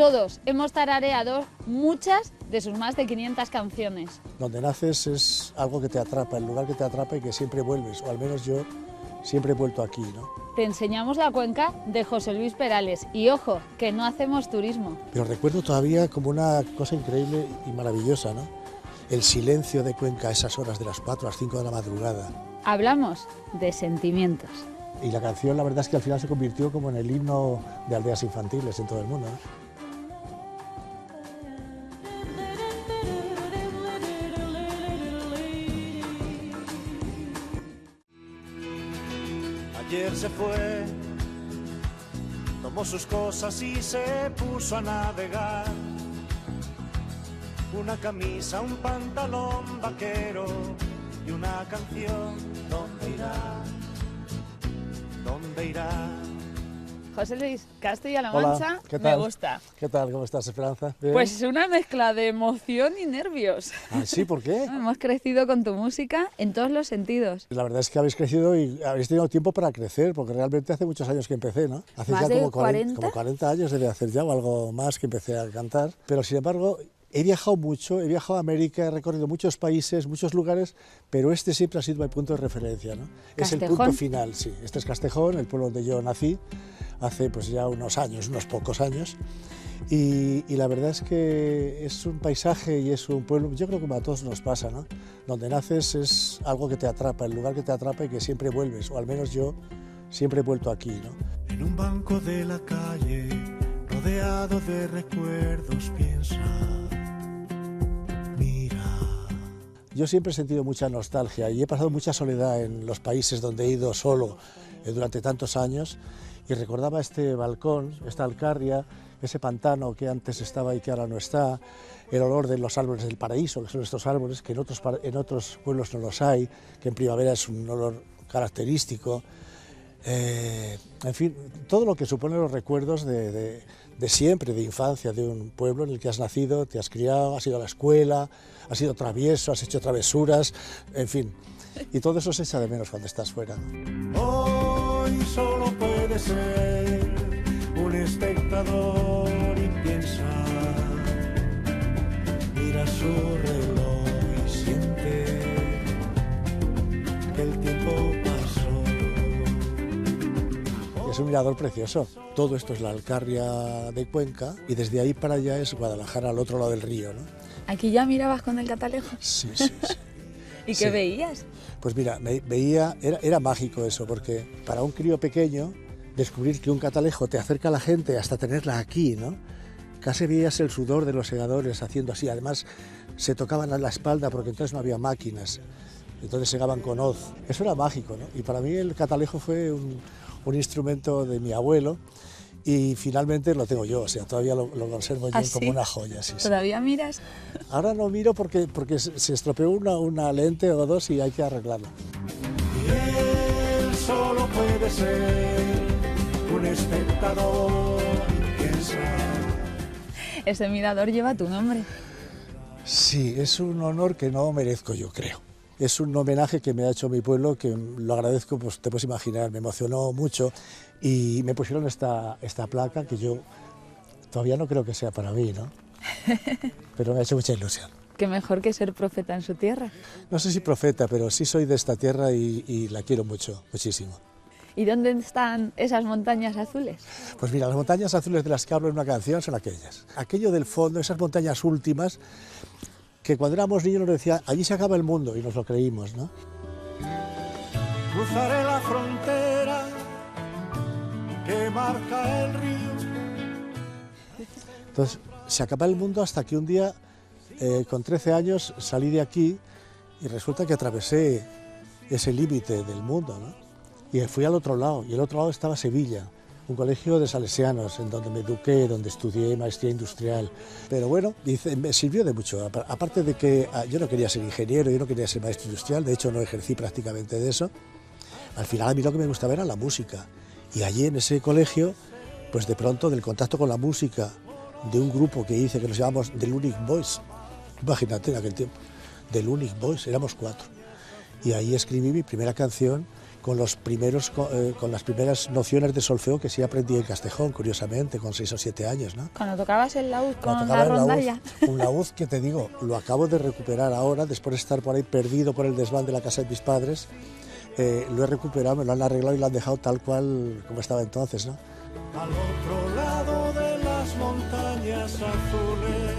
Todos hemos tarareado muchas de sus más de 500 canciones. Donde naces es algo que te atrapa, el lugar que te atrapa y que siempre vuelves, o al menos yo siempre he vuelto aquí, ¿no? Te enseñamos la cuenca de José Luis Perales y ojo, que no hacemos turismo. Pero recuerdo todavía como una cosa increíble y maravillosa, ¿no? El silencio de Cuenca a esas horas de las 4 a las 5 de la madrugada. Hablamos de sentimientos. Y la canción, la verdad es que al final se convirtió como en el himno de aldeas infantiles en todo el mundo, ¿no? Ayer se fue, tomó sus cosas y se puso a navegar. Una camisa, un pantalón vaquero y una canción. ¿Dónde irá? ¿Dónde irá? José Luis, Castilla-La Hola, Mancha, ¿qué tal? me gusta. ¿Qué tal? ¿Cómo estás, Esperanza? ¿Bien? Pues una mezcla de emoción y nervios. Ah, ¿sí? ¿Por qué? Hemos crecido con tu música en todos los sentidos. La verdad es que habéis crecido y habéis tenido tiempo para crecer, porque realmente hace muchos años que empecé, ¿no? Hace ¿Más ya de como 40? Como 40 años debe hacer ya, o algo más, que empecé a cantar. Pero sin embargo, he viajado mucho, he viajado a América, he recorrido muchos países, muchos lugares, pero este siempre ha sido mi punto de referencia, ¿no? Es el ¿Castejón? punto final, sí. Este es Castejón, el pueblo donde yo nací, hace pues ya unos años, unos pocos años. Y la verdad es que es un paisaje y es un pueblo, yo creo que a todos nos pasa, ¿no? Donde naces es algo que te atrapa, el lugar que te atrapa y que siempre vuelves, o al menos yo siempre he vuelto aquí, ¿no? En un banco de la calle, rodeado de recuerdos, piensa. Yo siempre he sentido mucha nostalgia y he pasado mucha soledad en los países donde he ido solo durante tantos años y recordaba este balcón, esta alcarria, ese pantano que antes estaba y que ahora no está, el olor de los árboles del paraíso, que son estos árboles que en otros pueblos no los hay, que en primavera es un olor característico. En fin, todo lo que supone los recuerdos de siempre, de infancia, de un pueblo en el que has nacido, te has criado, has ido a la escuela, has sido travieso, has hecho travesuras, en fin. Y todo eso se echa de menos cuando estás fuera. Hoy solo puede ser un espectador y piensa, mira su reloj y siente que el tiempo pasó. Es un mirador precioso. Todo esto es la Alcarria de Cuenca y desde ahí para allá es Guadalajara, al otro lado del río, ¿no? ¿Aquí ya mirabas con el catalejo? Sí, sí, sí. ¿Y Sí. qué veías? Pues mira, veía, era mágico eso, porque para un crío pequeño descubrir que un catalejo te acerca a la gente hasta tenerla aquí, ¿no? Casi veías el sudor de los segadores haciendo así, además se tocaban a la espalda porque entonces no había máquinas, entonces segaban con hoz. Eso era mágico, ¿no? Y para mí el catalejo fue un instrumento de mi abuelo y finalmente lo tengo yo, o sea, todavía lo conservo yo ¿Ah, como sí? una joya. Sí, sí. ¿Todavía miras? Ahora no miro porque se estropeó una lente o dos y hay que arreglarla. Y él solo puede ser un espectador y piensa. Ese mirador lleva tu nombre. Sí, es un honor que no merezco, yo creo. Es un homenaje que me ha hecho mi pueblo, que lo agradezco, pues te puedes imaginar, me emocionó mucho y me pusieron esta placa que yo todavía no creo que sea para mí, ¿no? Pero me ha hecho mucha ilusión. Qué mejor que ser profeta en su tierra. No sé si profeta, pero sí soy de esta tierra y la quiero mucho, muchísimo. ¿Y dónde están esas montañas azules? Pues mira, las montañas azules de las que hablo en una canción son aquellas. Aquello del fondo, esas montañas últimas, que cuando éramos niños nos decía, allí se acaba el mundo, y nos lo creímos, ¿no? Cruzaré la frontera que marca el río. Entonces, se acaba el mundo hasta que un día, con 13 años, salí de aquí y resulta que atravesé ese límite del mundo, ¿no? Y fui al otro lado, y al otro lado estaba Sevilla, un colegio de salesianos, en donde me eduqué, donde estudié maestría industrial. Pero bueno, me sirvió de mucho, aparte de que yo no quería ser ingeniero, yo no quería ser maestro industrial, de hecho no ejercí prácticamente de eso. Al final a mí lo que me gustaba era la música, y allí en ese colegio, pues de pronto del contacto con la música, de un grupo que hice que nos llamamos The Lunatic Boys, imagínate en aquel tiempo, The Lunatic Boys, éramos 4. Y ahí escribí mi primera canción con las primeras nociones de solfeo que sí aprendí en Castejón, curiosamente, con 6 o 7 años, ¿no? Cuando tocabas el laúd con Tocaba la rondalla. un laúd que te digo, lo acabo de recuperar ahora, después de estar por ahí perdido por el desván de la casa de mis padres, lo he recuperado, me lo han arreglado y lo han dejado tal cual como estaba entonces, ¿no? Al otro lado de las montañas azules.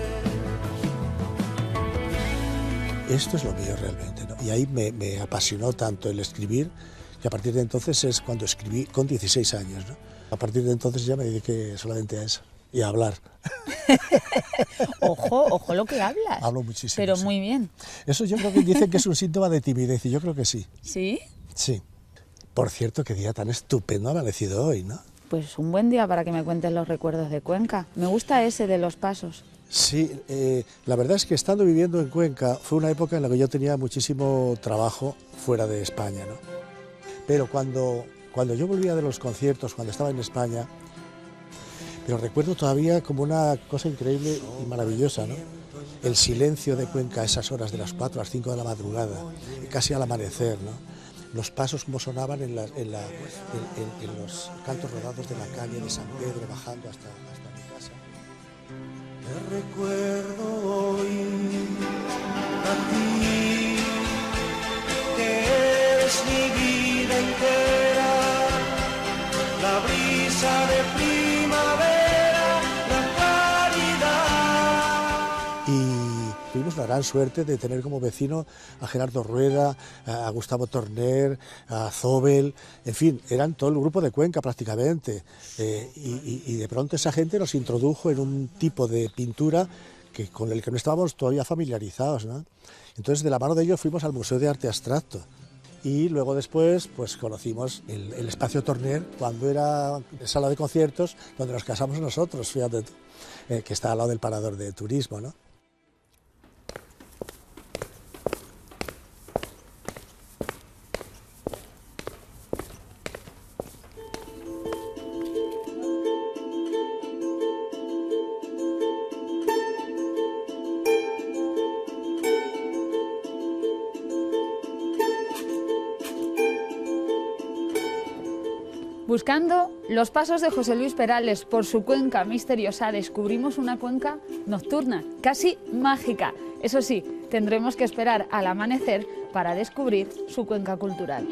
Esto es lo mío realmente, ¿no? Y ahí me apasionó tanto el escribir, que a partir de entonces es cuando escribí con 16 años, ¿no? A partir de entonces ya me dediqué solamente a eso y a hablar. Ojo lo que hablas. Hablo muchísimo. Pero sí. muy bien. Eso yo creo que dicen que es un síntoma de timidez y yo creo que sí. ¿Sí? Sí. Por cierto, qué día tan estupendo ha amanecido hoy, ¿no? Pues un buen día para que me cuentes los recuerdos de Cuenca. Me gusta ese de los pasos. Sí, la verdad es que estando viviendo en Cuenca fue una época en la que yo tenía muchísimo trabajo fuera de España, ¿no? Pero cuando yo volvía de los conciertos, cuando estaba en España, pero recuerdo todavía como una cosa increíble y maravillosa, ¿no? El silencio de Cuenca a esas horas de las 4 a las 5 de la madrugada, casi al amanecer, ¿no? Los pasos como sonaban en los cantos rodados de la calle de San Pedro, bajando hasta mi casa. Te recuerdo hoy a ti, que eres mi vida entera, la brisa de primavera, la claridad. Y tuvimos la gran suerte de tener como vecino a Gerardo Rueda, a Gustavo Torner, a Zobel, en fin, eran todo el grupo de Cuenca prácticamente. Y de pronto esa gente nos introdujo en un tipo de pintura con el que no estábamos todavía familiarizados, ¿no? Entonces, de la mano de ellos fuimos al Museo de Arte Abstracto. Y luego después pues conocimos el espacio Torner cuando era sala de conciertos donde nos casamos nosotros, fíjate tú, que está al lado del parador de turismo, ¿no? Buscando los pasos de José Luis Perales por su cuenca misteriosa, descubrimos una cuenca nocturna, casi mágica. Eso sí, tendremos que esperar al amanecer para descubrir su cuenca cultural.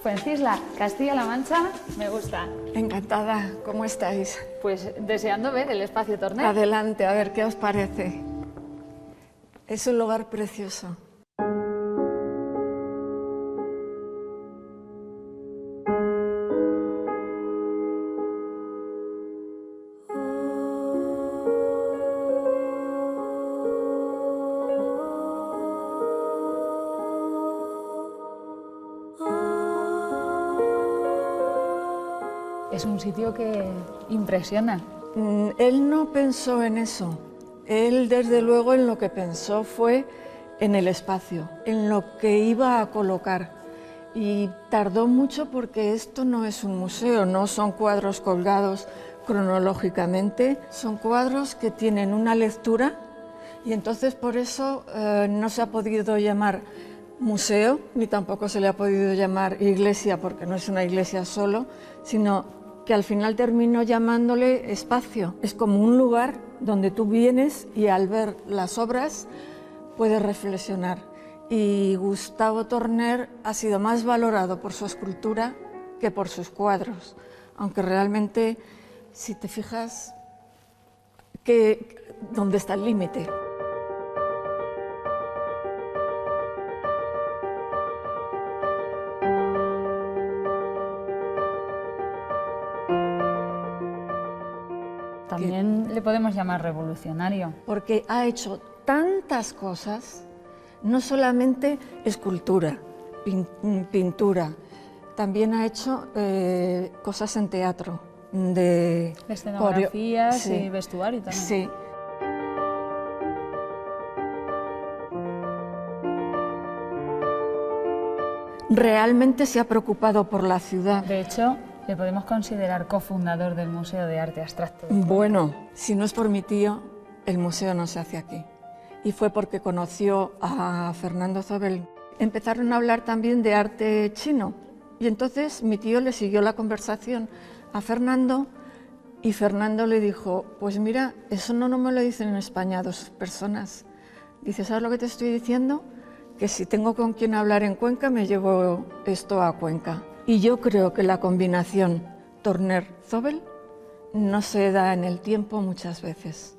Fuencisla, Castilla-La Mancha, me gusta. Encantada, ¿cómo estáis? Pues deseando ver el espacio Torner. Adelante, a ver qué os parece. Es un lugar precioso. Es un sitio que impresiona. Él no pensó en eso. Él, desde luego, en lo que pensó fue en el espacio, en lo que iba a colocar. Y tardó mucho porque esto no es un museo, no son cuadros colgados cronológicamente, son cuadros que tienen una lectura y entonces por eso no se ha podido llamar museo, ni tampoco se le ha podido llamar iglesia, porque no es una iglesia solo, sino que al final terminó llamándole espacio. Es como un lugar donde tú vienes y al ver las obras puedes reflexionar. Y Gustavo Torner ha sido más valorado por su escultura que por sus cuadros, aunque realmente, si te fijas, ¿dónde está el límite? También le podemos llamar revolucionario. Porque ha hecho tantas cosas, no solamente escultura, pintura, también ha hecho cosas en teatro, de escenografías sí, y vestuario también. Sí. Realmente se ha preocupado por la ciudad. De hecho, le podemos considerar cofundador del Museo de Arte Abstracto. Bueno, si no es por mi tío, el museo no se hace aquí. Y fue porque conoció a Fernando Zobel. Empezaron a hablar también de arte chino. Y entonces mi tío le siguió la conversación a Fernando y Fernando le dijo, pues mira, eso no me lo dicen en España 2 personas. Dice, ¿sabes lo que te estoy diciendo? Que si tengo con quien hablar en Cuenca, me llevo esto a Cuenca. Y yo creo que la combinación Torner-Zobel no se da en el tiempo muchas veces.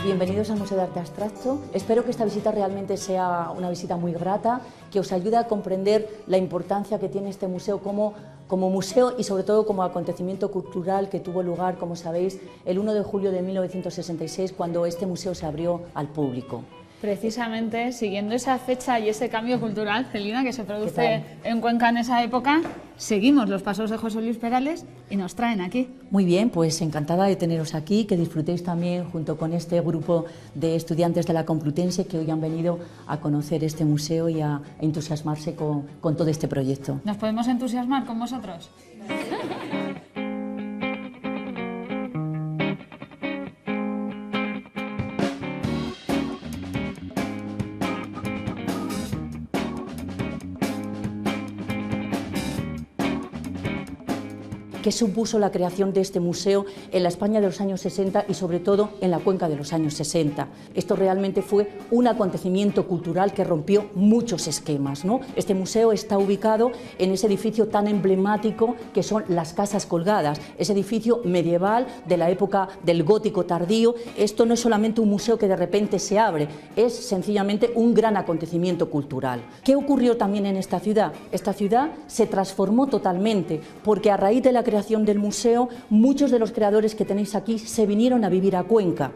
Bienvenidos al Museo de Arte Abstracto. Espero que esta visita realmente sea una visita muy grata, que os ayude a comprender la importancia que tiene este museo como museo y sobre todo como acontecimiento cultural que tuvo lugar, como sabéis, el 1 de julio de 1966, cuando este museo se abrió al público. Precisamente siguiendo esa fecha y ese cambio cultural, Celina, que se produce en Cuenca en esa época, seguimos los pasos de José Luis Perales y nos traen aquí. Muy bien, pues encantada de teneros aquí, que disfrutéis también junto con este grupo de estudiantes de la Complutense que hoy han venido a conocer este museo y a entusiasmarse con todo este proyecto. ¿Nos podemos entusiasmar con vosotros? ¿Qué supuso la creación de este museo en la España de los años 60 y sobre todo en la Cuenca de los años 60? Esto realmente fue un acontecimiento cultural que rompió muchos esquemas, ¿no? Este museo está ubicado en ese edificio tan emblemático que son las Casas Colgadas, ese edificio medieval de la época del gótico tardío. Esto no es solamente un museo que de repente se abre, es sencillamente un gran acontecimiento cultural. ¿Qué ocurrió también en esta ciudad? Esta ciudad se transformó totalmente porque a raíz de la creación del museo, muchos de los creadores que tenéis aquí se vinieron a vivir a Cuenca.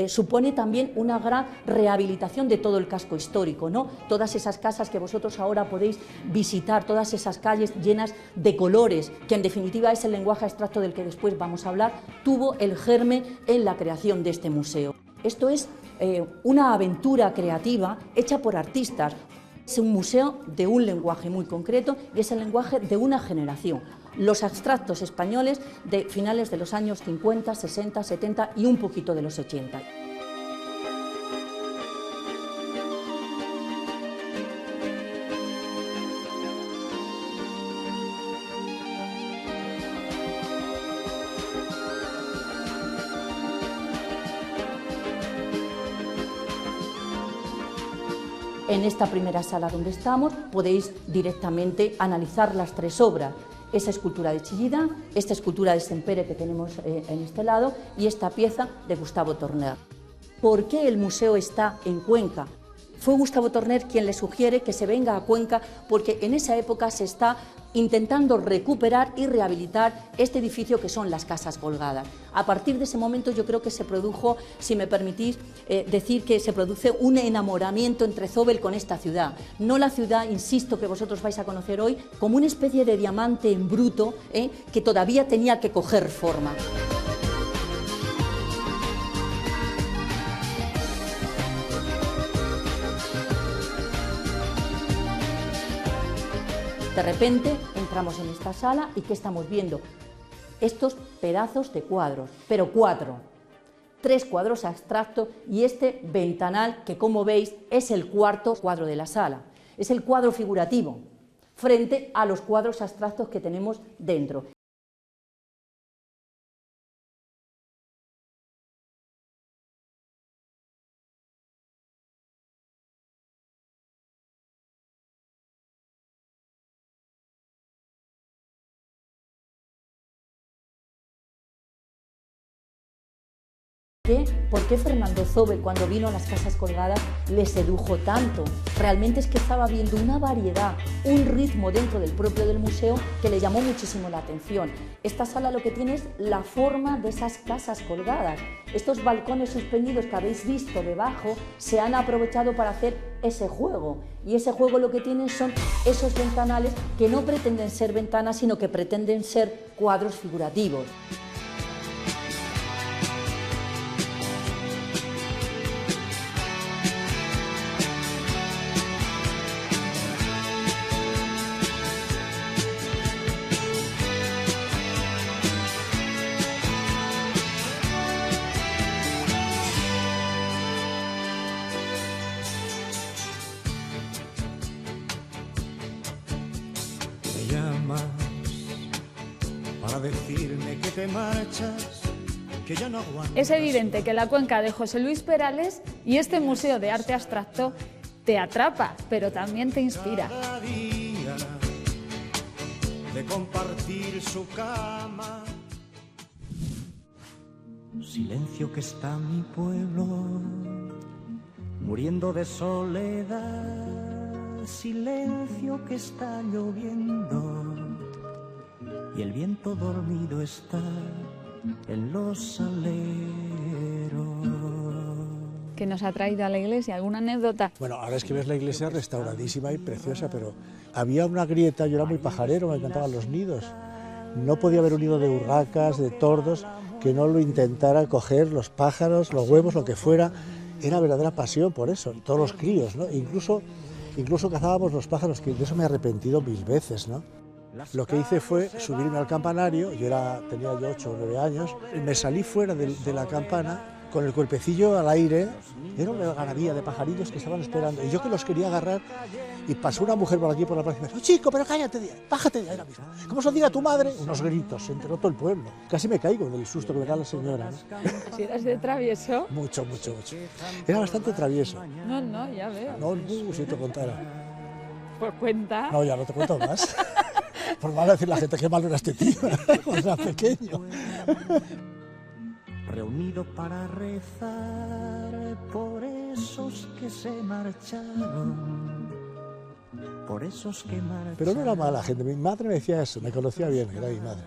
Supone también una gran rehabilitación de todo el casco histórico, ¿no? Todas esas casas que vosotros ahora podéis visitar, todas esas calles llenas de colores, que en definitiva es el lenguaje abstracto del que después vamos a hablar, tuvo el germen en la creación de este museo. Esto es una aventura creativa hecha por artistas. Es un museo de un lenguaje muy concreto y es el lenguaje de una generación. Los abstractos españoles de finales de los años 50, 60, 70 y un poquito de los 80. En esta primera sala donde estamos podéis directamente analizar las 3 obras. Esa escultura de Chillida, esta escultura de Sempere que tenemos en este lado y esta pieza de Gustavo Torner. ¿Por qué el museo está en Cuenca? Fue Gustavo Torner quien le sugiere que se venga a Cuenca porque en esa época se está intentando recuperar y rehabilitar este edificio que son las Casas Colgadas. A partir de ese momento yo creo que se produjo, si me permitís decir que se produce un enamoramiento entre Zobel con esta ciudad. No la ciudad, insisto, que vosotros vais a conocer hoy, como una especie de diamante en bruto que todavía tenía que coger forma. De repente entramos en esta sala y ¿qué estamos viendo? Estos pedazos de cuadros, pero 4. 3 cuadros abstractos y este ventanal que, como veis, es el 4.º cuadro de la sala. Es el cuadro figurativo. frente a los cuadros abstractos que tenemos dentro. ¿Por qué Fernando Zóbel, cuando vino a las Casas Colgadas, le sedujo tanto? Realmente es que estaba viendo una variedad, un ritmo dentro del propio del museo que le llamó muchísimo la atención. Esta sala lo que tiene es la forma de esas casas colgadas. Estos balcones suspendidos que habéis visto debajo se han aprovechado para hacer ese juego. Y ese juego lo que tienen son esos ventanales que no pretenden ser ventanas, sino que pretenden ser cuadros figurativos. Para decirme que te marchas, que ya no aguanto. Es evidente que la cuenca de José Luis Perales y este Museo de Arte Abstracto te atrapa, pero también te inspira. Cada día de compartir su cama. Silencio que está mi pueblo, muriendo de soledad. Silencio que está lloviendo y el viento dormido está en los aleros. ¿Qué nos ha traído a la iglesia? ¿Alguna anécdota? Bueno, ahora es que ves la iglesia restauradísima y preciosa, pero había una grieta, yo era muy pajarero, me encantaban los nidos. No podía haber un nido de urracas, de tordos, que no lo intentara coger, los pájaros, los huevos, lo que fuera. Era verdadera pasión por eso, todos los críos, ¿no? Incluso cazábamos los pájaros, que de eso me he arrepentido 1000 veces, ¿no? Lo que hice fue subirme al campanario, tenía yo 8 o 9 años, me salí fuera de la campana con el cuerpecillo al aire, era una algarabía de pajarillos que estaban esperando, y yo que los quería agarrar, y pasó una mujer por aquí por la plaza y me dijo: chico, pero cállate, bájate de ahí ahora mismo. ¿Cómo se lo diga a tu madre? Unos gritos, se enteró todo el pueblo. Casi me caigo del susto que me da la señora, ¿no? ¿Si eras de travieso? Mucho. Era bastante travieso. No, ya veo. No, si te contara. Pues cuenta. No, ya no te cuento más. Por van a decir la gente que malo era este tío, cuando era pequeño. Reunido para rezar por esos que se marcharon, por esos que marcharon. Pero no era mala gente, mi madre me decía eso, me conocía bien, era mi madre.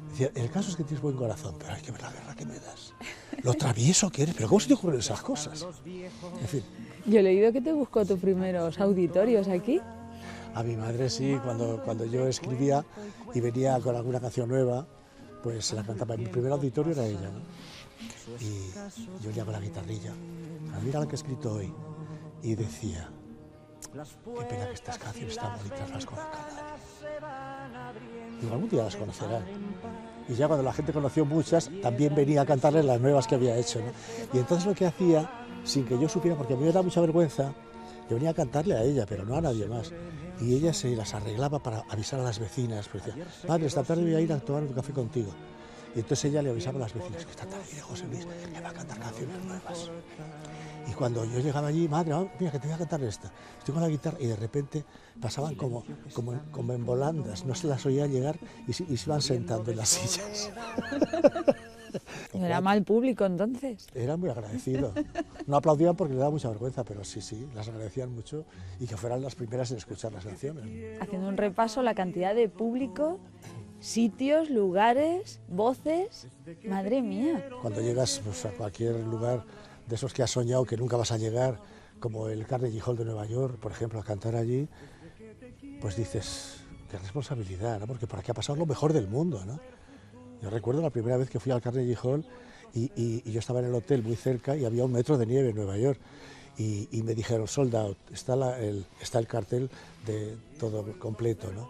Decía: el caso es que tienes buen corazón, pero hay que ver la guerra que me das. Lo travieso que eres, pero ¿cómo se te ocurren esas cosas? En fin. Yo he leído que te buscó tus primeros auditorios aquí. A mi madre sí, cuando yo escribía y venía con alguna canción nueva, pues se la cantaba. Mi primer auditorio era ella, ¿no? Y yo venía con la guitarrilla: mira la que he escrito hoy. Y decía: qué pena que estas canciones tan bonitas las conozca nadie. Digo, algún día las conocerán. Y ya cuando la gente conoció muchas, también venía a cantarles las nuevas que había hecho, ¿no? Y entonces lo que hacía, sin que yo supiera, porque a mí me da mucha vergüenza, yo venía a cantarle a ella, pero no a nadie más. Y ella se las arreglaba para avisar a las vecinas, pues decía: padre, esta tarde voy a ir a tomar un café contigo. Y entonces ella le avisaba a las vecinas que esta tarde viene José Luis, que va a cantar canciones nuevas. Y cuando yo llegaba allí: madre, mira que te voy a cantar esta. Estoy con la guitarra, y de repente pasaban como en volandas, no se las oía llegar y se iban sentando en las sillas. ¿No era mal público entonces? Era muy agradecido. No aplaudían porque le daba mucha vergüenza, pero sí, las agradecían mucho, y que fueran las primeras en escuchar las canciones. Haciendo un repaso, la cantidad de público, sitios, lugares, voces, madre mía. Cuando llegas, pues, a cualquier lugar de esos que has soñado que nunca vas a llegar, como el Carnegie Hall de Nueva York, por ejemplo, a cantar allí, pues dices: qué responsabilidad, ¿no? Porque por aquí ha pasado lo mejor del mundo, ¿no? Yo recuerdo la primera vez que fui al Carnegie Hall y yo estaba en el hotel muy cerca y había un metro de nieve en Nueva York, y me dijeron: sold out, está el cartel de todo completo, ¿no?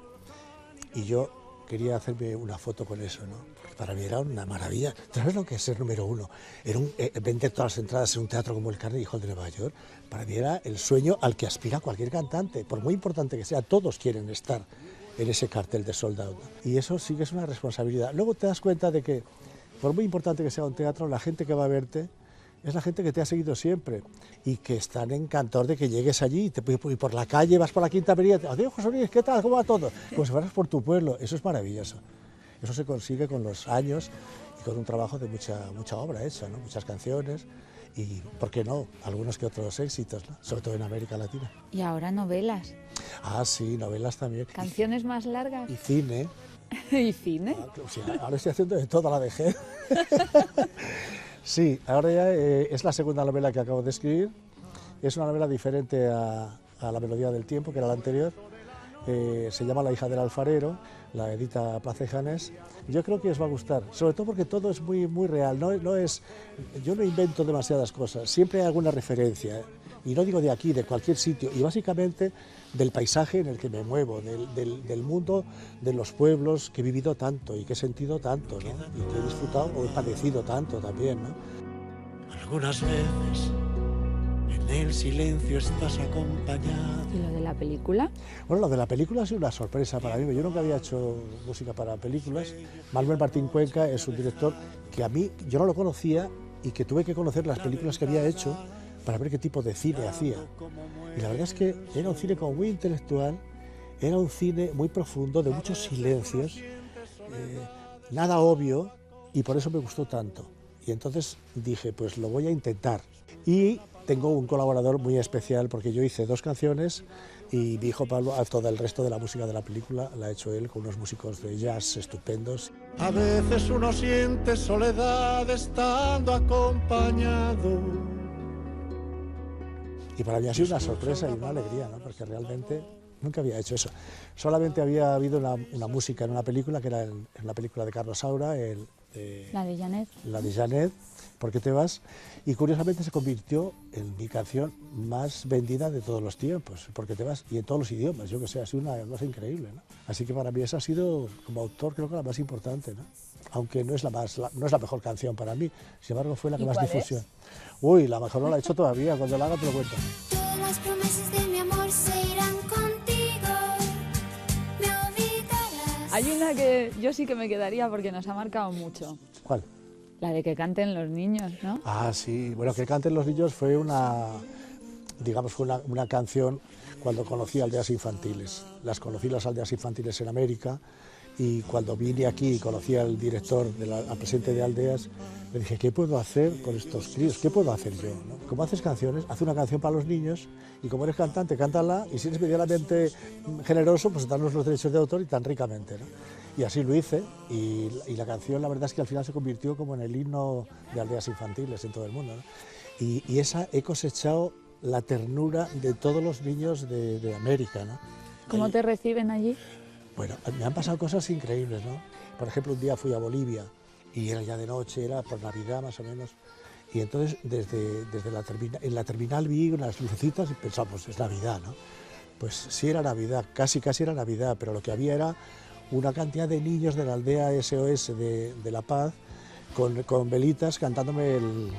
Y yo, quería hacerme una foto con eso, ¿no? Porque para mí era una maravilla. ¿Sabes lo que es ser número uno? Era vender todas las entradas en un teatro como el Carnegie Hall de Nueva York. Para mí era el sueño al que aspira cualquier cantante, por muy importante que sea, todos quieren estar en ese cartel de sold out, ¿no? Y eso sí que es una responsabilidad. Luego te das cuenta de que, por muy importante que sea un teatro, la gente que va a verte es la gente que te ha seguido siempre y que están encantados de que llegues allí y por la calle, vas por la Quinta Avenida, adiós José Luis, ¿qué tal? ¿Cómo va todo? Como si fueras por tu pueblo. Eso es maravilloso. Eso se consigue con los años y con un trabajo de mucha obra hecha, ¿no? Muchas canciones y, ¿por qué no?, algunos que otros éxitos, ¿no? Sobre todo en América Latina. Y ahora novelas. Ah, sí, novelas también. Canciones más largas. Y cine. ¿Y cine? Sí, ahora estoy haciendo de toda la vejez. Sí, ahora ya es la segunda novela que acabo de escribir. Es una novela diferente a La melodía del tiempo, que era la anterior. Se llama La hija del alfarero, la edita Plaza y Janés. Yo creo que os va a gustar, sobre todo porque todo es muy real. Yo no invento demasiadas cosas, siempre hay alguna referencia. Y no digo de aquí, de cualquier sitio, y básicamente del paisaje en el que me muevo, del mundo, de los pueblos que he vivido tanto y que he sentido tanto, ¿no? Y que he disfrutado o he padecido tanto también, ¿no? Algunas veces en el silencio estás acompañado. ¿Y lo de la película? Bueno, lo de la película ha sido una sorpresa para mí. Yo nunca había hecho música para películas. Manuel Martín Cuenca es un director que a mí, yo no lo conocía y que tuve que conocer las películas que había hecho para ver qué tipo de cine hacía. Y la verdad es que era un cine como muy intelectual, era un cine muy profundo, de muchos silencios, nada obvio, y por eso me gustó tanto. Y entonces dije, pues lo voy a intentar. Y tengo un colaborador muy especial porque yo hice 2 canciones y mi hijo Pablo, todo el resto de la música de la película la ha hecho él con unos músicos de jazz estupendos. A veces uno siente soledad estando acompañado. Y para mí ha sido una sorpresa y una alegría, ¿no? Porque realmente nunca había hecho eso. Solamente había habido una música en una película, que era en la película de Carlos Saura, La de Janet. La de Janet, ¿Por qué te vas? Y curiosamente se convirtió en mi canción más vendida de todos los tiempos, ¿Por qué te vas? Y en todos los idiomas, yo que sé, ha sido una cosa increíble, ¿no? Así que para mí esa ha sido, como autor, creo que la más importante, ¿no? Aunque no es la mejor canción para mí, sin embargo fue la que más difusión. Uy, la mejor no la he hecho todavía, cuando la haga te lo cuento. Todas las promesas de mi amor se irán contigo, me olvidarás. Hay una que yo sí que me quedaría porque nos ha marcado mucho. ¿Cuál? La de que canten los niños, ¿no? Ah, sí, bueno, que canten los niños fue una canción cuando conocí aldeas infantiles. Conocí las aldeas infantiles en América y cuando vine aquí y conocí al director, al presidente de Aldeas, le dije, ¿qué puedo hacer con estos críos? ¿Qué puedo hacer yo? ¿No? Como haces canciones, haz una canción para los niños y como eres cantante, cántala y si eres medianamente generoso, pues danos los derechos de autor y tan ricamente, ¿no? Y así lo hice y la canción, la verdad es que al final se convirtió como en el himno de aldeas infantiles en todo el mundo, ¿no? Y esa he cosechado la ternura de todos los niños de América, ¿no? ¿Cómo te reciben allí? Bueno, me han pasado cosas increíbles, ¿no? Por ejemplo, un día fui a Bolivia y era ya de noche, era por Navidad más o menos, y entonces en la terminal vi unas lucecitas y pensaba, pues es Navidad, ¿no? Pues sí era Navidad, casi era Navidad, pero lo que había era una cantidad de niños de la aldea SOS de La Paz con velitas cantándome el...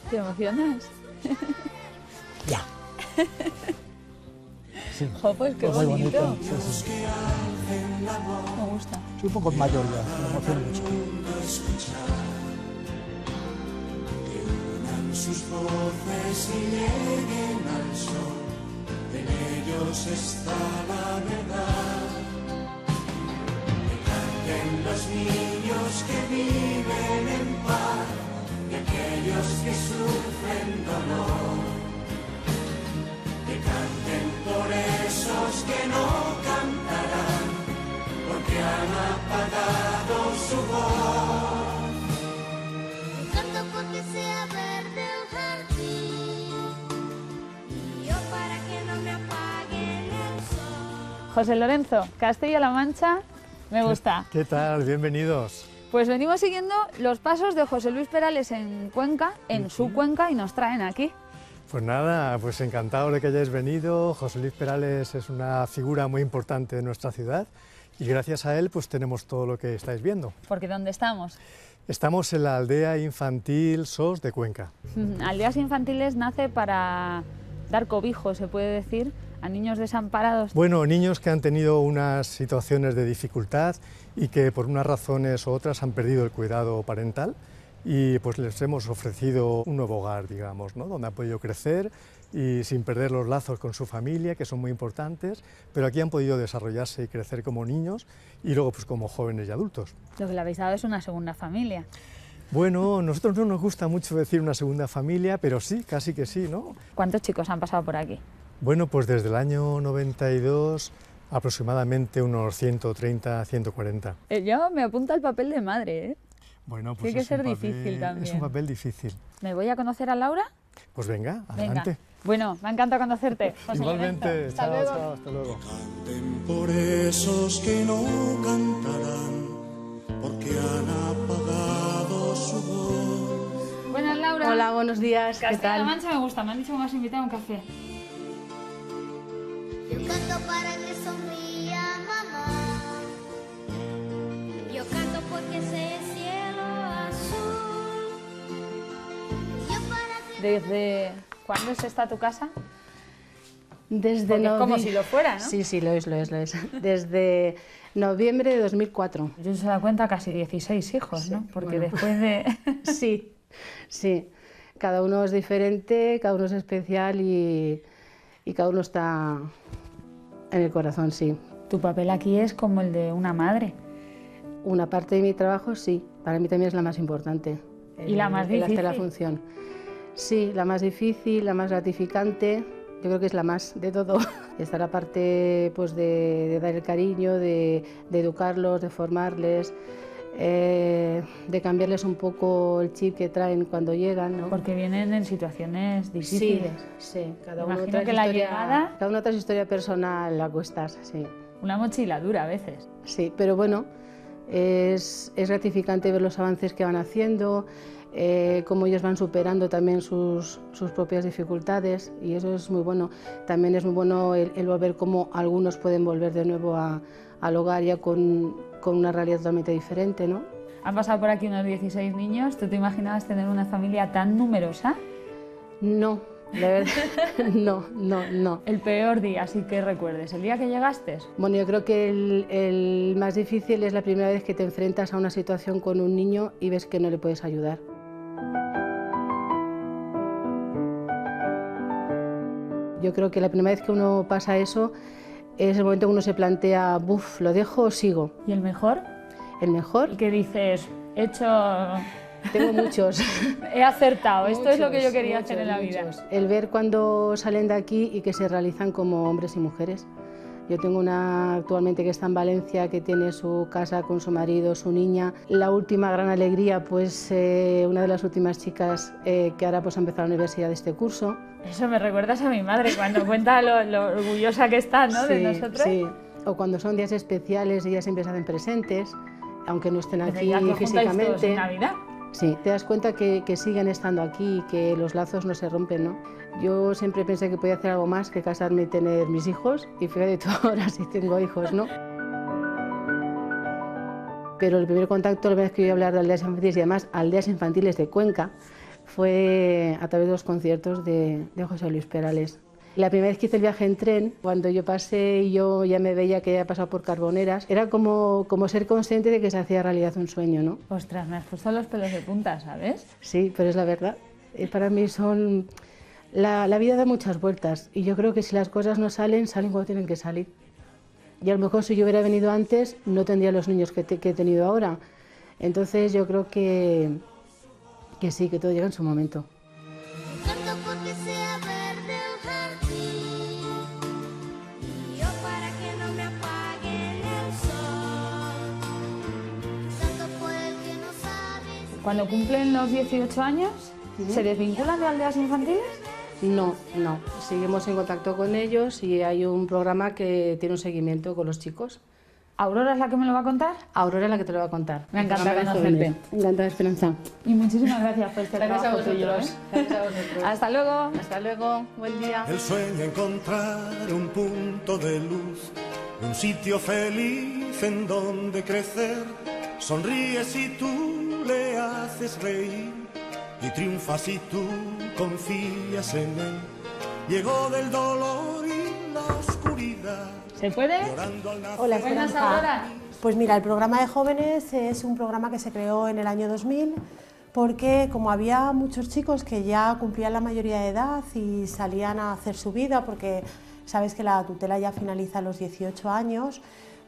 ¿Te emocionas? Ya. Sí. Jo, pues qué Muy bonito. Sí, sí. Me gusta. Soy un poco mayor ya, me emociono mucho. Sus voces y lleguen al sol, en ellos está la verdad. Que canten los niños que viven en paz, y aquellos que sufren dolor. Que canten por esos que no cantarán, porque han apagado su voz. Canto porque sea verde el jardín, y yo para que no me apaguen el sol. José Lorenzo, Castilla-La Mancha, me gusta. ¿Qué tal? Bienvenidos. Pues venimos siguiendo los pasos de José Luis Perales en Cuenca, en su Cuenca, y nos traen aquí. Pues nada, pues encantado de que hayáis venido. José Luis Perales es una figura muy importante de nuestra ciudad y gracias a él pues tenemos todo lo que estáis viendo. Porque ¿dónde estamos? Estamos en la aldea infantil SOS de Cuenca. Aldeas Infantiles nace para dar cobijo, se puede decir, a niños desamparados. Bueno, niños que han tenido unas situaciones de dificultad y que por unas razones u otras han perdido el cuidado parental y pues les hemos ofrecido un nuevo hogar, digamos, ¿no? Donde han podido crecer y sin perder los lazos con su familia, que son muy importantes, pero aquí han podido desarrollarse y crecer como niños y luego pues como jóvenes y adultos. Lo que le habéis dado es una segunda familia. Bueno, a nosotros no nos gusta mucho decir una segunda familia, pero sí, casi que sí, ¿no? ¿Cuántos chicos han pasado por aquí? Bueno, pues desde el año 92 aproximadamente unos 130, 140. Yo me apunto al papel de madre, ¿eh? Bueno, pues Tiene que ser difícil también. Es un papel difícil. ¿Me voy a conocer a Laura? Pues venga, adelante. Venga. Bueno, me ha encantado conocerte. José Igualmente, Lorenzo. Hasta chao, luego. chao, hasta luego. Canten por esos que no cantarán, porque han apagado su voz. Buenas, Laura. Hola, buenos días. ¿Qué Castilla-La tal? Mancha me gusta, me han dicho que me has invitado a un café. Yo canto para que sonría mamá. Yo canto porque sé el cielo azul. Yo para que... ¿Desde cuándo es esta tu casa? Desde Porque es como novi- si lo fuera, ¿no? Sí, sí, lo es. Desde noviembre de 2004. Yo se da cuenta casi 16 hijos, ¿no? Porque bueno. después de... Sí, sí. Cada uno es diferente, cada uno es especial y cada uno está en el corazón, sí. Tu papel aquí es como el de una madre. Una parte de mi trabajo, sí. Para mí también es la más importante. ¿Y la más el hacer la difícil? función. Sí, la más difícil, la más gratificante. Yo creo que es la más de todo. Está la parte pues, de dar el cariño, de educarlos, de formarles, de cambiarles un poco el chip que traen cuando llegan, ¿no? Porque vienen en situaciones difíciles. Sí, cada Imagino uno trae que su la historia, llegada- cada uno trae su historia personal a cuestas, sí. Una mochila dura a veces. Sí, pero bueno, es gratificante ver los avances que van haciendo, cómo ellos van superando también sus propias dificultades y eso es muy bueno. También es muy bueno el ver cómo algunos pueden volver de nuevo al hogar ya con una realidad totalmente diferente, ¿no? Han pasado por aquí unos 16 niños. ¿Tú te imaginabas tener una familia tan numerosa? No, la verdad, no. El peor día, así que recuerdes, el día que llegaste. Bueno, yo creo que el más difícil es la primera vez que te enfrentas a una situación con un niño y ves que no le puedes ayudar. Yo creo que la primera vez que uno pasa eso es el momento que uno se plantea, buf, ¿lo dejo o sigo? ¿Y el mejor? El mejor, El que dices, tengo muchos. he acertado, esto es lo que yo quería Muchos, hacer en la vida. muchos. El ver cuando salen de aquí y que se realizan como hombres y mujeres. Yo tengo una actualmente que está en Valencia, que tiene su casa con su marido, su niña. La última gran alegría, pues una de las últimas chicas que ahora pues ha empezado la universidad de este curso. Eso me recuerdas a mi madre cuando cuenta lo orgullosa que está, ¿no? de nosotros. Sí. O cuando son días especiales, ellas siempre se hacen presentes, aunque no estén Desde aquí ya que os juntáis todos físicamente. en Navidad. Sí, te das cuenta que siguen estando aquí y que los lazos no se rompen, ¿no? Yo siempre pensé que podía hacer algo más que casarme y tener mis hijos, y fíjate tú ahora sí tengo hijos, ¿no? Pero el primer contacto, la vez que yo iba a hablar de aldeas infantiles y además aldeas infantiles de Cuenca, fue a través de los conciertos de José Luis Perales. La primera vez que hice el viaje en tren, cuando yo pasé y yo ya me veía que había pasado por Carboneras, era como ser consciente de que se hacía realidad un sueño, ¿no? Ostras, me has puesto los pelos de punta, ¿sabes? Sí, pero es la verdad. Para mí son... La vida da muchas vueltas y yo creo que si las cosas no salen, salen cuando tienen que salir. Y a lo mejor si yo hubiera venido antes, no tendría los niños que he tenido ahora. Entonces yo creo que sí, que todo llega en su momento. Canto porque sea verde el jardín. Y yo para que no me apaguen el sol. Canto por el que no sabe. Cuando cumplen los 18 años, ¿se desvinculan de aldeas infantiles? No, seguimos en contacto con ellos y hay un programa que tiene un seguimiento con los chicos. ¿Aurora es la que me lo va a contar? Aurora es la que te lo va a contar. Me encanta conocerte. Encantada, Esperanza. Y muchísimas gracias por este Gracias a trabajo tuyo. vosotros. Gracias a vosotros. Hasta luego. Hasta luego. Buen día. Él sueña encontrar un punto de luz, un sitio feliz en donde crecer. Sonríe si tú le haces reír y triunfa si tú confías en él. Llegó del dolor y la oscuridad. ¿Se puede? Hola, Buenas, Esperanza. Aurora. Pues mira, el programa de jóvenes es un programa que se creó en el año 2000 porque como había muchos chicos que ya cumplían la mayoría de edad y salían a hacer su vida, porque sabes que la tutela ya finaliza a los 18 años,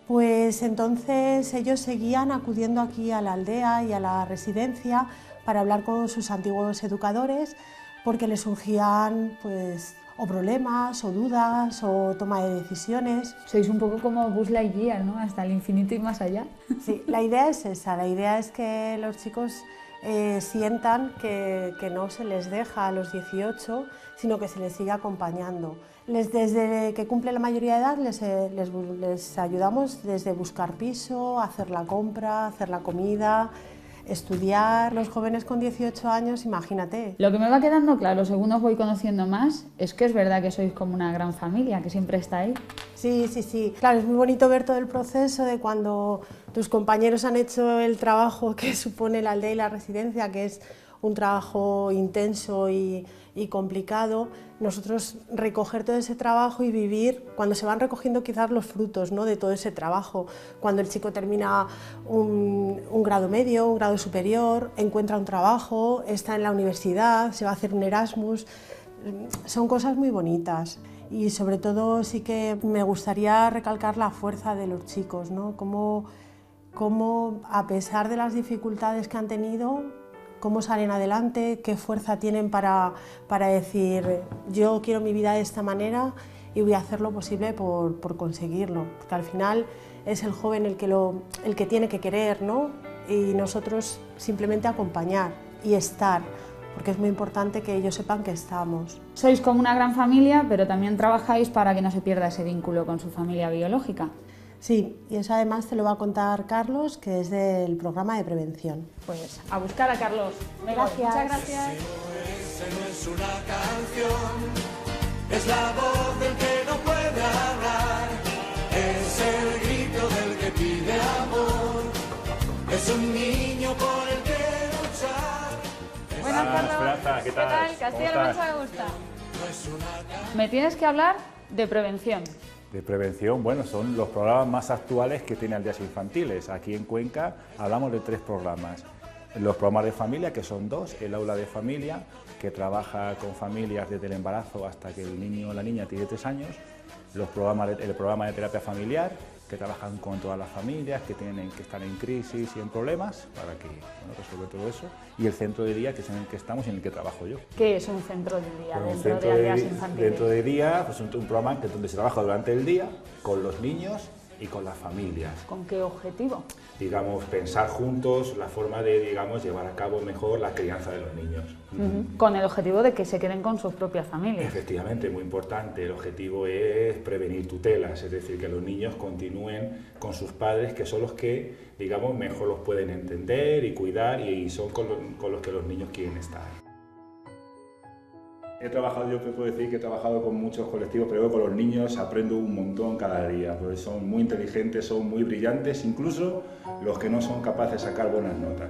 pues entonces ellos seguían acudiendo aquí a la aldea y a la residencia para hablar con sus antiguos educadores porque les surgían pues o problemas, o dudas, o toma de decisiones. Sois un poco como Buzz Lightyear, ¿no? Hasta el infinito y más allá. Sí, la idea es esa, la idea es que los chicos sientan que no se les deja a los 18, sino que se les sigue acompañando. Desde que cumple la mayoría de edad les ayudamos desde buscar piso, hacer la compra, hacer la comida, estudiar. Los jóvenes con 18 años, imagínate. Lo que me va quedando claro, según os voy conociendo más, es que es verdad que sois como una gran familia, que siempre está ahí. Sí, sí, sí. Claro, es muy bonito ver todo el proceso de cuando tus compañeros han hecho el trabajo que supone la aldea y la residencia, que es un trabajo intenso y complicado. Nosotros recoger todo ese trabajo y vivir, cuando se van recogiendo quizás los frutos, ¿no?, de todo ese trabajo, cuando el chico termina un grado medio, un grado superior, encuentra un trabajo, está en la universidad, se va a hacer un Erasmus, son cosas muy bonitas. Y sobre todo sí que me gustaría recalcar la fuerza de los chicos, ¿no? Cómo a pesar de las dificultades que han tenido, cómo salen adelante, qué fuerza tienen para decir yo quiero mi vida de esta manera y voy a hacer lo posible por conseguirlo. Porque al final es el joven el que tiene que querer, ¿no? Y nosotros simplemente acompañar y estar, porque es muy importante que ellos sepan que estamos. Sois como una gran familia, pero también trabajáis para que no se pierda ese vínculo con su familia biológica. Sí, y eso además te lo va a contar Carlos, que es del programa de prevención. Pues a buscar a Carlos. Gracias. Muchas gracias. Ese no es una canción, es la voz del que no puede hablar, es el grito del que pide amor, es un niño por el que luchar. Buenas, Carlos. Esperanza, ¿qué tal? Castilla-La Mancha me gusta. Me tienes que hablar de prevención. De prevención, bueno, son los programas más actuales que tiene Aldeas Infantiles. Aquí en Cuenca hablamos de 3 programas. Los programas de familia, que son 2, el aula de familia, que trabaja con familias desde el embarazo hasta que el niño o la niña tiene 3 años, el programa de terapia familiar, que trabajan con todas las familias que están en crisis y en problemas para que resolver todo eso, y el centro de día, que es en el que estamos y en el que trabajo yo. ¿Qué es un centro de día dentro de Aldeas Infantiles? Dentro de día, pues un programa donde se trabaja durante el día con los niños y con las familias. ¿Con qué objetivo? Digamos, pensar juntos la forma de, digamos, llevar a cabo mejor la crianza de los niños. Con el objetivo de que se queden con sus propias familias. Efectivamente, muy importante. El objetivo es prevenir tutelas, es decir, que los niños continúen con sus padres, que son los que, digamos, mejor los pueden entender y cuidar y son con los que los niños quieren estar. Yo puedo decir que he trabajado con muchos colectivos, pero con los niños aprendo un montón cada día, porque son muy inteligentes, son muy brillantes, incluso los que no son capaces de sacar buenas notas.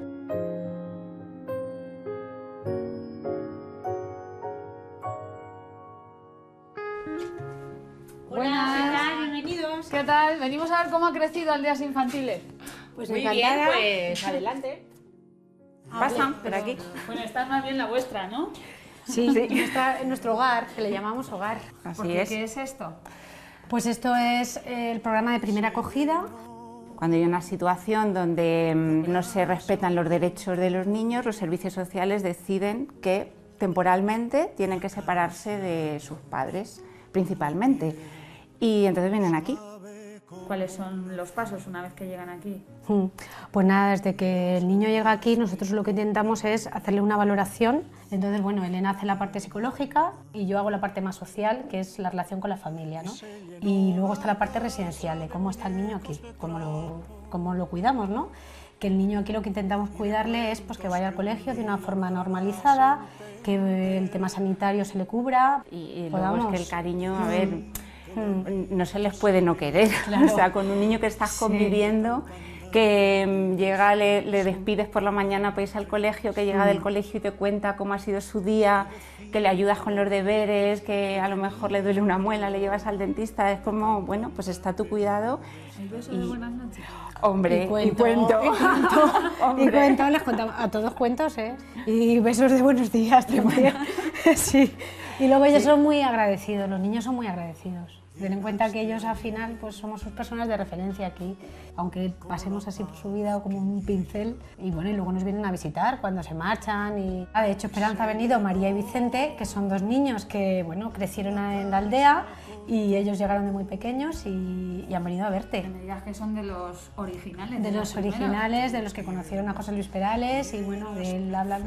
Buenas. ¿Qué tal? Bienvenidos. ¿Qué tal? Venimos a ver cómo ha crecido Aldeas Infantiles. Pues muy bien, pues adelante. Pasan por aquí. Bueno, esta es más bien la vuestra, ¿no? Sí, nuestro hogar, que le llamamos hogar. Así es. ¿Qué es esto? Pues esto es el programa de primera acogida. Cuando hay una situación donde no se respetan los derechos de los niños, los servicios sociales deciden que temporalmente tienen que separarse de sus padres, principalmente. Y entonces vienen aquí. ¿Cuáles son los pasos una vez que llegan aquí? Pues nada, desde que el niño llega aquí, nosotros lo que intentamos es hacerle una valoración. Entonces, bueno, Elena hace la parte psicológica y yo hago la parte más social, que es la relación con la familia, ¿no? Y luego está la parte residencial, de cómo está el niño aquí, cómo lo cuidamos, ¿no? Que el niño aquí lo que intentamos cuidarle es pues, que vaya al colegio de una forma normalizada, que el tema sanitario se le cubra. Y luego es que el cariño, a ver, no se les puede no querer. Claro. O sea, con un niño que estás conviviendo, que llega, le despides por la mañana para irse al colegio, que llega del colegio y te cuenta cómo ha sido su día, que le ayudas con los deberes, que a lo mejor le duele una muela, le llevas al dentista, es como, bueno, pues está a tu cuidado. ¿El beso de buenas noches? Hombre, y cuento. Les contamos a todos cuentos, ¿eh? Y besos de buenos días también. Sí. Y luego ellos son muy agradecidos, los niños son muy agradecidos. Ten en cuenta que ellos al final pues somos sus personas de referencia aquí, aunque pasemos así por su vida como un pincel. Y bueno, y luego nos vienen a visitar cuando se marchan. Y de hecho Esperanza ha venido, María y Vicente, que son dos niños que bueno, crecieron en la aldea y ellos llegaron de muy pequeños y han venido a verte. Me digas que son de los originales. De los originales, de los que conocieron a José Luis Perales y bueno, de él hablan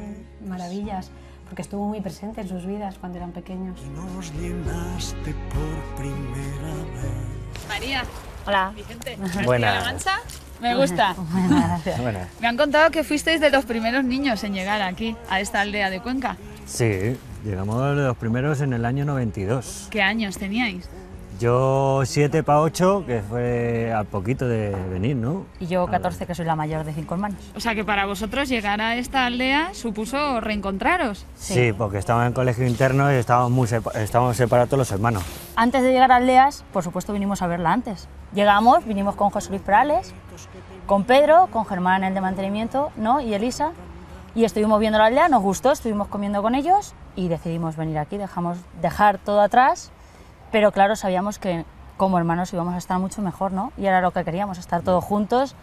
maravillas, porque estuvo muy presente en sus vidas cuando eran pequeños. Nos llenaste por primera vez. María. Hola. Vicente. Buenas. ¿La Mancha? Me gusta. Buenas. Me han contado que fuisteis de los primeros niños en llegar aquí, a esta aldea de Cuenca. Sí, llegamos de los primeros en el año 92. ¿Qué años teníais? Yo 7 para 8, que fue a poquito de venir, ¿no? Y yo 14, que soy la mayor de 5 hermanos. O sea que para vosotros llegar a esta aldea supuso reencontraros. Sí, porque estábamos en colegio interno y estábamos separados todos los hermanos. Antes de llegar a Aldeas, por supuesto vinimos a verla antes. Llegamos, vinimos con José Luis Perales, con Pedro, con Germán el de mantenimiento, ¿no? Y Elisa. Y estuvimos viendo la aldea, nos gustó, estuvimos comiendo con ellos y decidimos venir aquí, dejar todo atrás. Pero claro, sabíamos que como hermanos íbamos a estar mucho mejor, ¿no? Y era lo que queríamos, estar todos juntos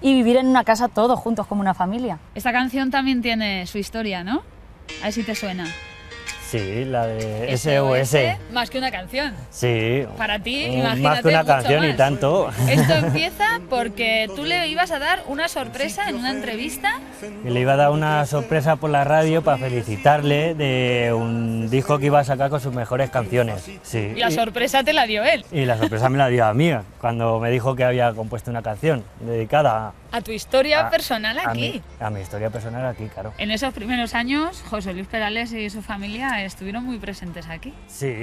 y vivir en una casa todos juntos como una familia. Esta canción también tiene su historia, ¿no? A ver si te suena. Sí, la de SOS. Más que una canción. Sí. Para ti, imagínate. Más que una canción más. Y tanto. Esto empieza porque tú le ibas a dar una sorpresa en una entrevista. Y le iba a dar una sorpresa por la radio para felicitarle de un disco que iba a sacar con sus mejores canciones. Sí. Y la sorpresa te la dio él. Y la sorpresa me la dio a mí, cuando me dijo que había compuesto una canción dedicada a tu historia personal aquí. A mi historia personal aquí, claro. En esos primeros años, José Luis Perales y su familia estuvieron muy presentes aquí. Sí,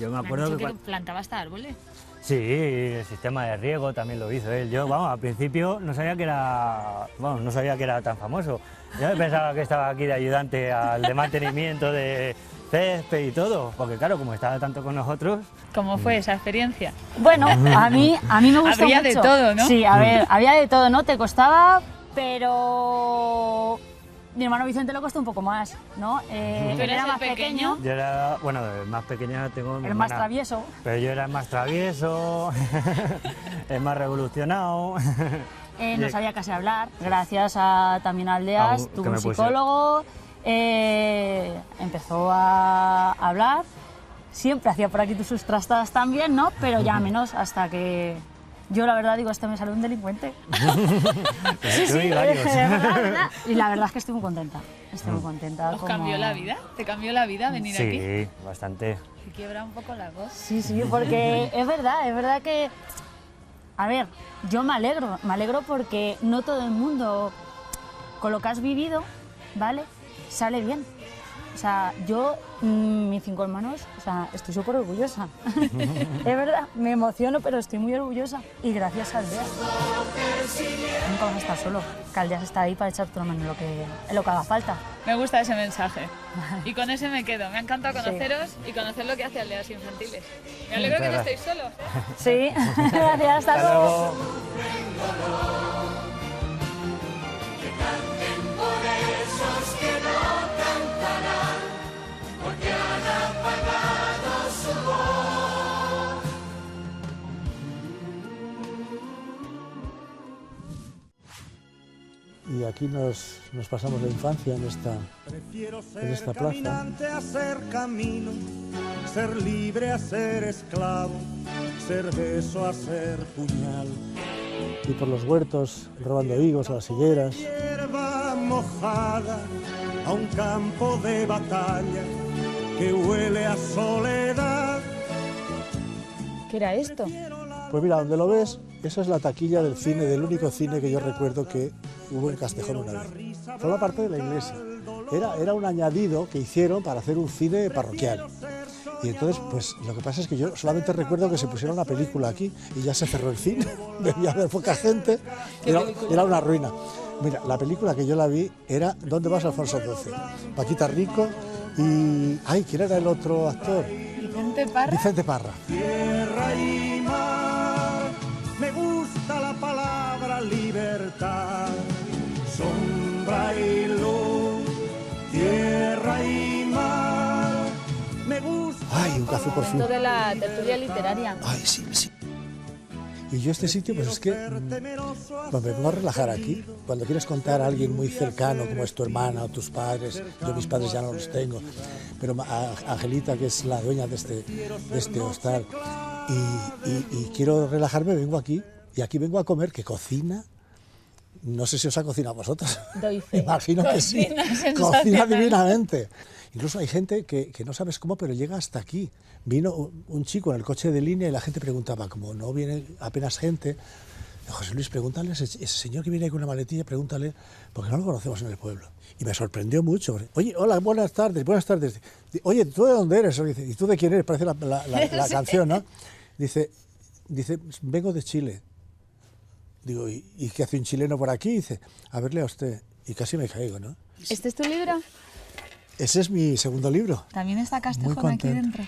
yo me acuerdo que plantaba hasta árboles. Sí, el sistema de riego también lo hizo él. Yo, vamos, al principio no sabía que era tan famoso. Yo pensaba que estaba aquí de ayudante al de mantenimiento de césped y todo, porque claro, como estaba tanto con nosotros. ¿Cómo fue esa experiencia? Bueno, a mí me gustó había mucho. De todo, ¿no? Sí, a ver, había de todo, ¿no? Te costaba, pero mi hermano Vicente le costó un poco más, ¿no? ¿Tú eres más pequeño? Yo era, bueno, el más pequeño tengo mi hermana. El más travieso. Pero yo era el más travieso, el más revolucionado. No sabía casi hablar, gracias también a Aldeas, tuvo un psicólogo, empezó a hablar, siempre hacía por aquí sus trastadas también, ¿no? Pero ya menos, hasta que yo la verdad digo, me salió un delincuente. Sí, verdad. Y la verdad es que estoy muy contenta, muy contenta. ¿Os cambió la vida? ¿Te cambió la vida venir aquí? Sí, bastante. Se quiebra un poco la voz. Sí, porque es verdad que... A ver, yo me alegro porque no todo el mundo, con lo que has vivido, ¿vale?, sale bien. O sea, yo, mis 5 hermanos, o sea, estoy súper orgullosa. Es verdad, me emociono, pero estoy muy orgullosa. Y gracias a Aldeas. Nunca vas a estar solo, que Aldeas está ahí para echarte una mano en lo que haga falta. Me gusta ese mensaje. Y con ese me quedo. Me ha encantado conoceros y conocer lo que hace Aldeas Infantiles. Me alegro que no estéis solos. Sí, gracias, hasta luego. Y aquí nos pasamos la infancia en esta plaza. Caminante a ser camino, ser libre a ser esclavo, ser beso a ser puñal. Y por los huertos robando higos a las higueras. Hierba mojada a un campo de batalla que huele a soledad. ¿Qué era esto? Pues mira, donde lo ves, esa es la taquilla del cine, del único cine que yo recuerdo que hubo en Castejón una vez. Forma parte de la iglesia. Era un añadido que hicieron para hacer un cine parroquial. Y entonces, pues lo que pasa es que yo solamente recuerdo que se pusiera una película aquí y ya se cerró el cine. Debía haber poca gente. Era una ruina. Mira, la película que yo la vi era ¿Dónde vas, Alfonso XII? Paquita Rico y... Ay, ¿quién era el otro actor? Vicente Parra. Vicente Parra. Tierra y mar, me gusta la palabra libertad. Sombra y luz, tierra y mar, me gusta. Ay, un café por fin. Esto de la tertulia literaria. Ay, sí, sí. Y yo este sitio, pues es que me vengo a relajar aquí. Cuando quieres contar a alguien muy cercano, como es tu hermana o tus padres, yo mis padres ya no los tengo, pero a Angelita, que es la dueña de este hostal, y quiero relajarme, vengo aquí, y aquí vengo a comer, que cocina. No sé si os ha cocinado a vosotros. Doy fe. Imagino que sí. Cocina divinamente. Incluso hay gente que no sabes cómo, pero llega hasta aquí. Vino un chico en el coche de línea y la gente preguntaba, como no viene apenas gente, José Luis, pregúntale a ese señor que viene ahí con una maletilla, pregúntale, porque no lo conocemos en el pueblo. Y me sorprendió mucho. Oye, hola, buenas tardes, buenas tardes. Oye, ¿tú de dónde eres? ¿Y tú de quién eres? Parece la Sí. canción, ¿no? Dice, vengo de Chile. Digo, ¿y qué hace un chileno por aquí? Dice, a verle a usted. Y casi me caigo, ¿no? ¿Este es tu libro? Ese es mi segundo libro. También está Castejón Muy aquí contento. dentro.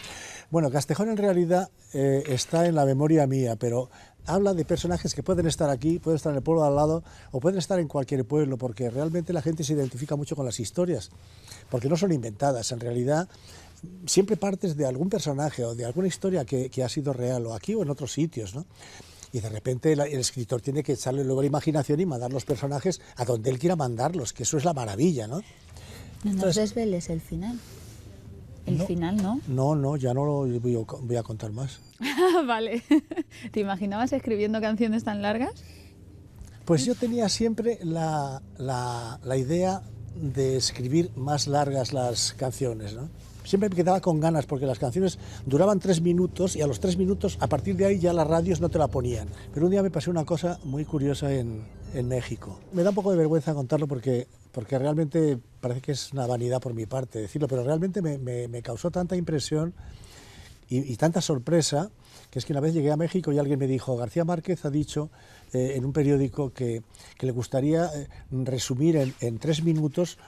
Bueno, Castejón en realidad está en la memoria mía, pero habla de personajes que pueden estar aquí, pueden estar en el pueblo de al lado o pueden estar en cualquier pueblo, porque realmente la gente se identifica mucho con las historias, porque no son inventadas, en realidad siempre partes de algún personaje o de alguna historia que ha sido real, o aquí o en otros sitios, ¿no? Y de repente el escritor tiene que echarle luego la imaginación y mandar los personajes a donde él quiera mandarlos, que eso es la maravilla, ¿no? No nos desveles el final. El final, ¿no? No, ya no lo voy a contar más. Vale. ¿Te imaginabas escribiendo canciones tan largas? Pues yo tenía siempre la idea de escribir más largas las canciones, ¿no? Siempre me quedaba con ganas porque las canciones duraban 3 minutos y a los 3 minutos, a partir de ahí ya las radios no te la ponían. Pero un día me pasó una cosa muy curiosa en México. Me da un poco de vergüenza contarlo porque realmente parece que es una vanidad por mi parte decirlo, pero realmente me causó tanta impresión y tanta sorpresa, que es que una vez llegué a México y alguien me dijo, García Márquez ha dicho en un periódico que le gustaría resumir en 3 minutos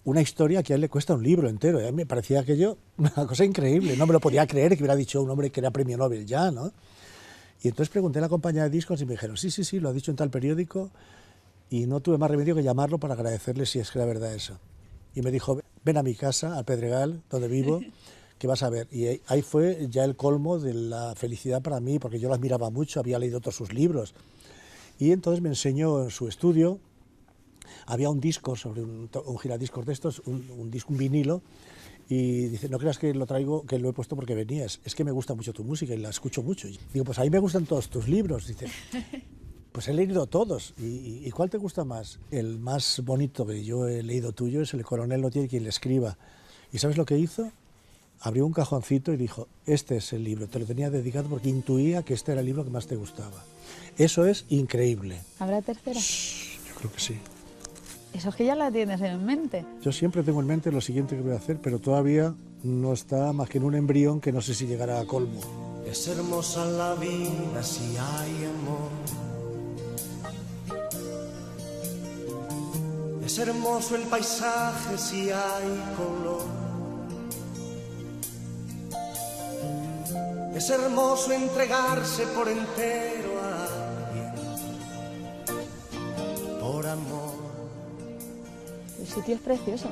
una historia que a él le cuesta un libro entero. Y a mí me parecía aquello una cosa increíble, no me lo podía creer que hubiera dicho un hombre que era premio Nobel ya, ¿no? Y entonces pregunté a la compañía de discos y me dijeron, sí, lo ha dicho en tal periódico, y no tuve más remedio que llamarlo para agradecerle si es que era verdad eso. Y me dijo, ven a mi casa, al Pedregal, donde vivo, que vas a ver. Y ahí fue ya el colmo de la felicidad para mí, porque yo lo admiraba mucho, había leído todos sus libros. Y entonces me enseñó en su estudio, había un disco sobre un giradiscos de estos, un vinilo, y dice, no creas que lo traigo, que lo he puesto porque venías, es que me gusta mucho tu música y la escucho mucho. Y digo, pues a mí me gustan todos tus libros. Dice, pues he leído todos. ¿Y cuál te gusta más? El más bonito que yo he leído tuyo es El coronel no tiene quien le escriba. ¿Y sabes lo que hizo? Abrió un cajoncito y dijo, este es el libro, te lo tenía dedicado porque intuía que este era el libro que más te gustaba. Eso es increíble. ¿Habrá tercera? Yo creo que sí. Eso es que ya la tienes en mente. Yo siempre tengo en mente lo siguiente que voy a hacer, pero todavía no está más que en un embrión que no sé si llegará a colmo. Es hermosa la vida si hay amor. Es hermoso el paisaje si hay color. Es hermoso entregarse por entero a alguien, por amor. El sitio es precioso.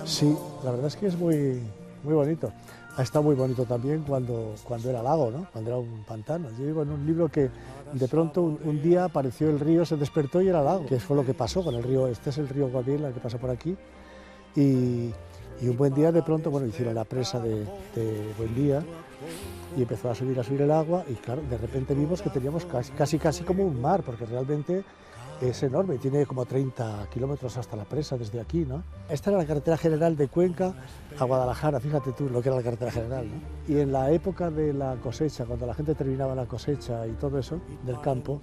Sí, la verdad es que es muy bonito. Ha estado muy bonito también cuando era lago, ¿no? Cuando era un pantano. Yo digo en un libro que de pronto un día apareció el río, se despertó y era lago, que fue lo que pasó con el río. Este es el río Guadiela que pasa por aquí. Y Y un buen día de pronto, bueno, hicieron la presa de Buen Día y empezó a subir el agua y claro, de repente vimos que teníamos casi como un mar, porque realmente es enorme, tiene como 30 kilómetros hasta la presa desde aquí, ¿no? Esta era la carretera general de Cuenca a Guadalajara, fíjate tú lo que era la carretera general, ¿no? Y en la época de la cosecha, cuando la gente terminaba la cosecha y todo eso, del campo,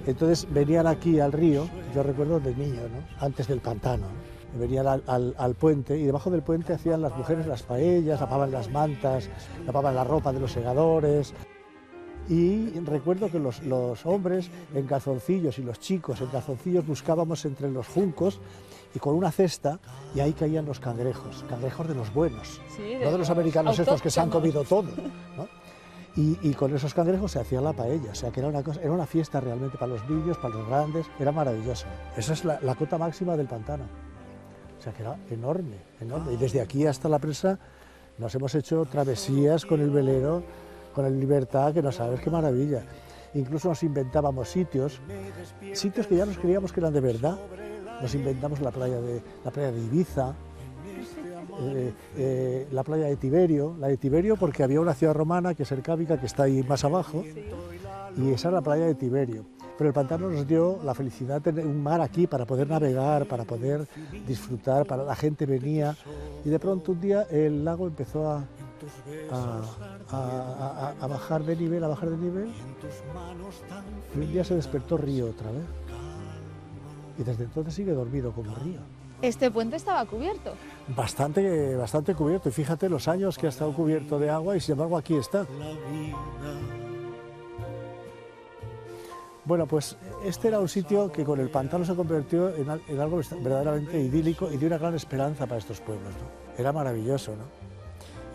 entonces venían aquí al río, yo recuerdo de niño, ¿no? Antes del pantano, ¿no? Venían al puente y debajo del puente hacían las mujeres las paellas, lavaban las mantas, lavaban la ropa de los segadores. Y recuerdo que los hombres en calzoncillos y los chicos en calzoncillos buscábamos entre los juncos y con una cesta y ahí caían los cangrejos de los buenos, sí, no de los americanos estos que se han comido todo, ¿no? Y con esos cangrejos se hacía la paella, o sea que era una fiesta realmente para los niños, para los grandes, era maravilloso. Esa es la cota máxima del pantano, o sea que era enorme, enorme. Y desde aquí hasta la presa nos hemos hecho travesías con el velero, con el Libertad, que no sabes qué maravilla. Incluso nos inventábamos sitios que ya nos creíamos que eran de verdad. Nos inventamos la playa de Ibiza, la playa de Tiberio, porque había una ciudad romana que es Ercávica, que está ahí más abajo, y esa era la playa de Tiberio. Pero el pantano nos dio la felicidad de tener un mar aquí para poder navegar, para poder disfrutar, la gente venía, y de pronto un día el lago empezó a bajar de nivel, y un día se despertó río otra vez. Y desde entonces sigue dormido como río. ¿Este puente estaba cubierto? Bastante cubierto, y fíjate los años que ha estado cubierto de agua y sin embargo aquí está. Bueno, pues este era un sitio que con el pantano se convirtió en algo verdaderamente idílico y de una gran esperanza para estos pueblos, ¿no? Era maravilloso, ¿no?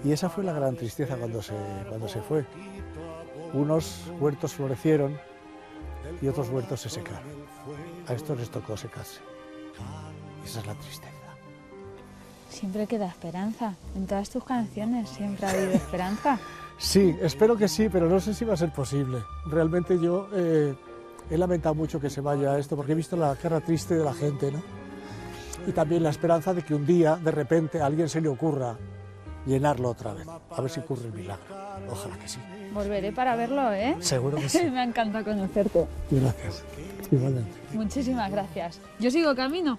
Y esa fue la gran tristeza cuando se fue. Unos huertos florecieron y otros huertos se secaron. A estos les tocó secarse. Esa es la tristeza. Siempre queda esperanza. En todas tus canciones siempre ha habido esperanza. Sí, espero que sí, pero no sé si va a ser posible. Realmente yo he lamentado mucho que se vaya esto porque he visto la cara triste de la gente, ¿no? Y también la esperanza de que un día, de repente, a alguien se le ocurra llenarlo otra vez. A ver si ocurre el milagro. Ojalá que sí. Volveré para verlo, ¿eh? Seguro que sí. Me encanta conocerte. Gracias. Igualmente. Muchísimas gracias. ¿Yo sigo camino?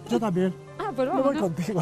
Yo también. Ah, pues vamos. Yo voy contigo.